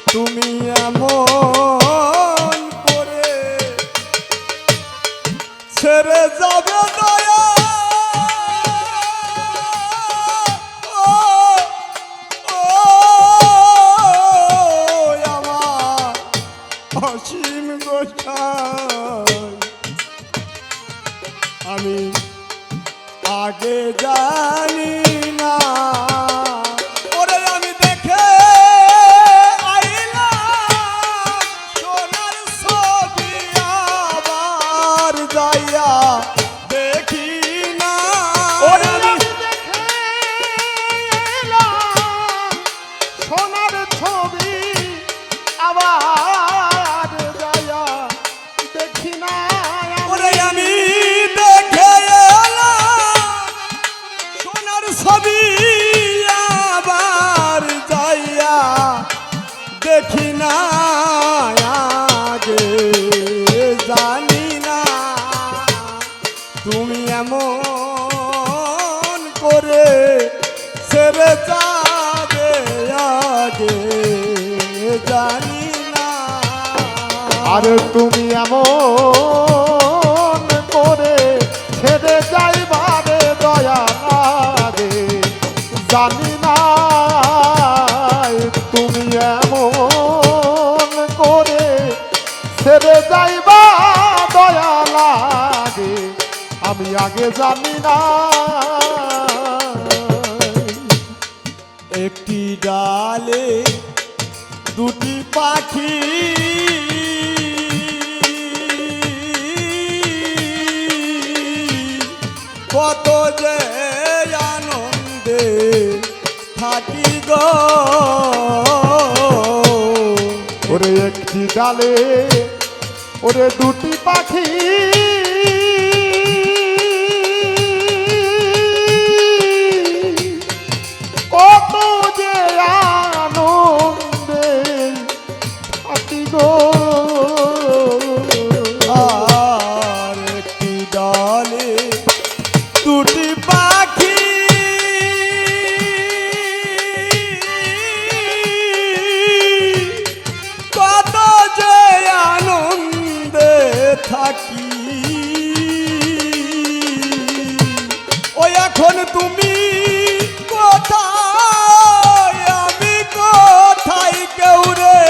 তুমি এমন করে ছেড়ে যাবে দয়া ও আমার অসীম গোসাই আমি আগে জানি না ওরে আমি দেখে আইলাম সোনার ছবি আবার যাইয়া দেখি না ওরে আমি দেখে এলাম সোনার ছবি আবার যায়া দেখি না ওরে আমি দেখে এলাম সোনার ছবি আবার যাইয়া দেখি না আগে জানি না তুমি এমন করে ছেড়ে যাবে আগে জানি না আরে তুমি এমন করে ছেড়ে যাইবারে দয়া লাগে জানি না তুমি এমন করে ছেড়ে যাইবা দয়া লাগে আমি আগে জানি না একটি ডালে দুটি পাখি কত যে আনন্দে থাকি গো ওরে একটি ডালে ওরে দুটি পাখি কত যে আনন্দে থাকি গো আর একটি ডালে দুটি পাখি কত যে আনন্দে থাকি ও এখন তুমি কোথায় আমি কোথায় কেউ রে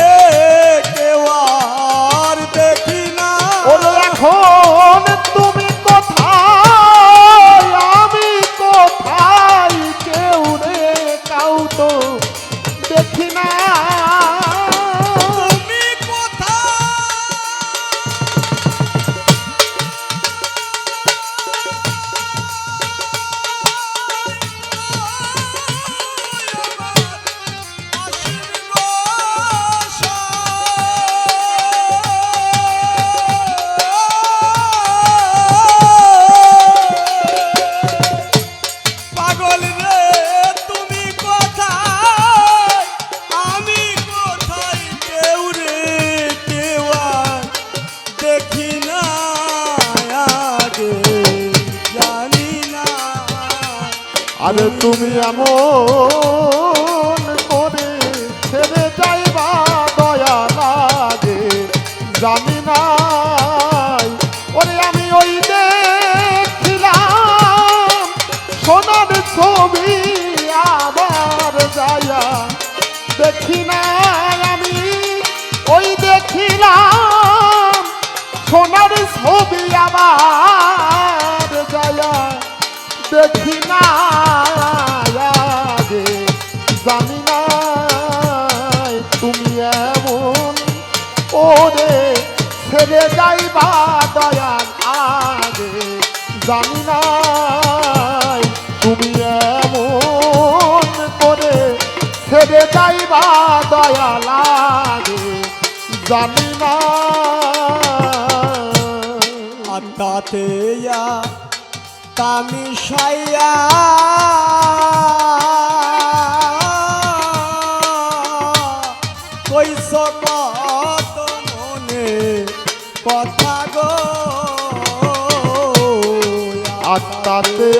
কেউ আর দেখি না ওরে এখন তুমি কোথায় আমি কোথায় কেউ রে কাউ তো দেখি না তুমি কোথায় পাগল রে তুমি কোথায় আমি কোথায় কেউ রে কেউ আর দেখি না আগে জানি না আরে তুমি এমন করে ছেড়ে যাইবা দয়া লাগে জানি না ওরে আমি ওই দেখিলাম সোনার ছবি আবার যায়া দেখি না আমি ওই দেখিলাম সোনার ছবি আবার যায়া দেখি না আগে জানি না তুমি এমন ওরে ছেড়ে যাইবা দয়াল আগে জানি না তুমি এমন করে ছেড়ে যাইবা দয়াল আগে জানি না আত্মাতে তামিশাইয়া কইস কত মনে কথা গো আত্মাতে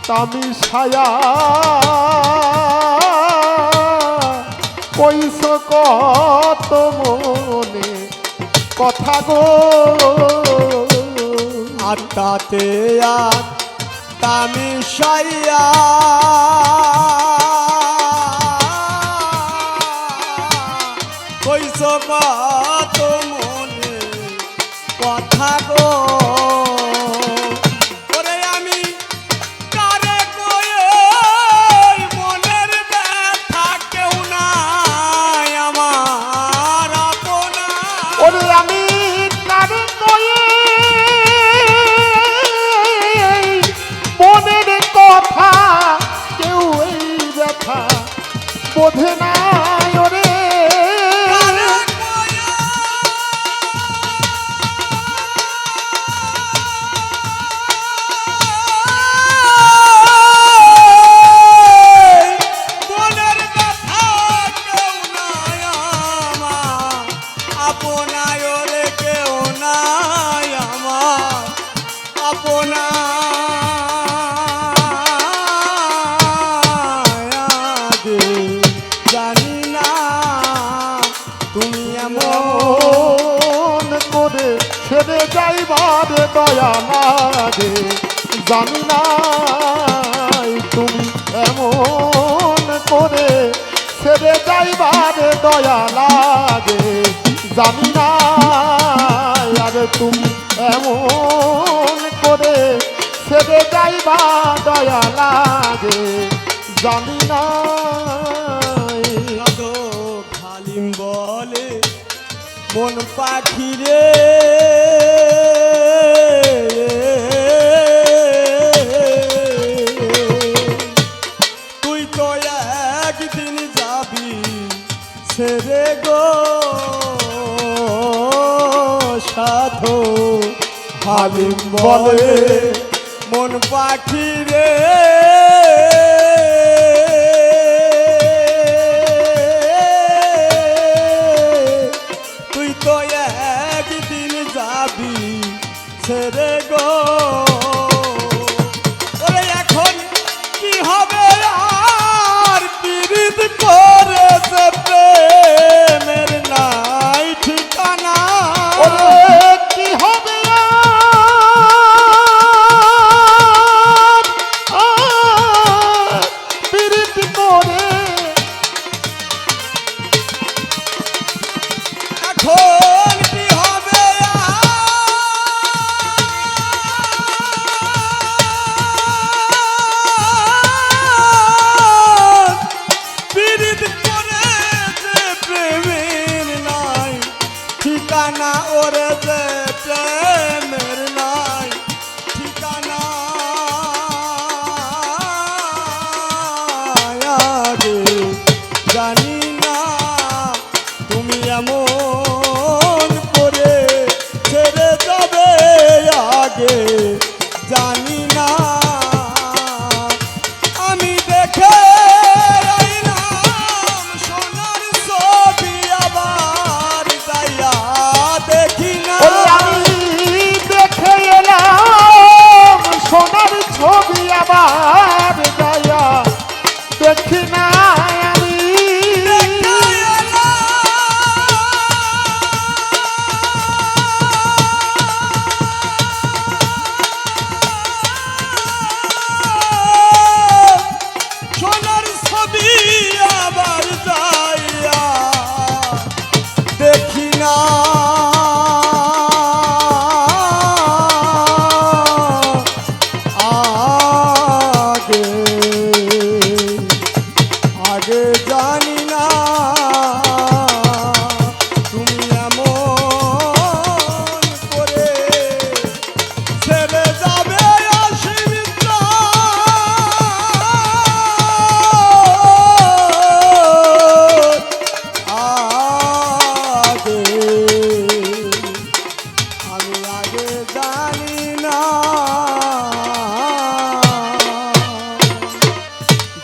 তামি ছায়া কইস কত মনে কথা গো আত্মাতে আত্মা মিশাইয়া কইস কত মনে কথা গো ওরে আমি কারে কয়ে মনের ব্যথা কেউ নাই আমার আপনা ওরে আমি কারে কয়ে মনের কথা কেউ এই ব্যথা বোঝে না ওরে জানি না তুমি এমন করে ছেড়ে যাইবার দয়া লাগে জানি না তুমি এমন করে ছেড়ে যাইবার দয়া লাগে জানি না আর তুমি এমন করে ছেড়ে যাইবার দয়া লাগে জানি না খালিম বলে মন পাখি রে তুই তো একদিন যাবি ছেড়ে গো সাধু হালিম বলে মন পাখি রে তুই তো একদিন যাবি ছেড়ে গো ওরে এখন কি হবে আর পীড়িত করেছে প্রেমের নাই ঠিকানা ওরে কি হবে আর পীড়িত করে এখন কি হবে পীড়িত করে যে প্রেমের নাই ঠিকানা ওরে যে প্রেমের নাই ঠিকানা আগে জানি না তুমি এমন করে ছেড়ে যাবে আগে জানি না আমি দেখে আইলাম সোনার ছবি আবার যাইয়া দেখি না ওরে আমি দেখে এলাম সোনার ছবি আবার দয়া দেখি না আমি সোনার ছবি আবার যাইয়া দেখি না আগে আগে জানি না তুমি এমন করে ছেড়ে যাবে অসীমিত আগে আমি আগে জানি না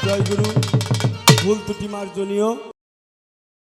জয় গুরু ভুল ত্রুটি মার্জনীয়।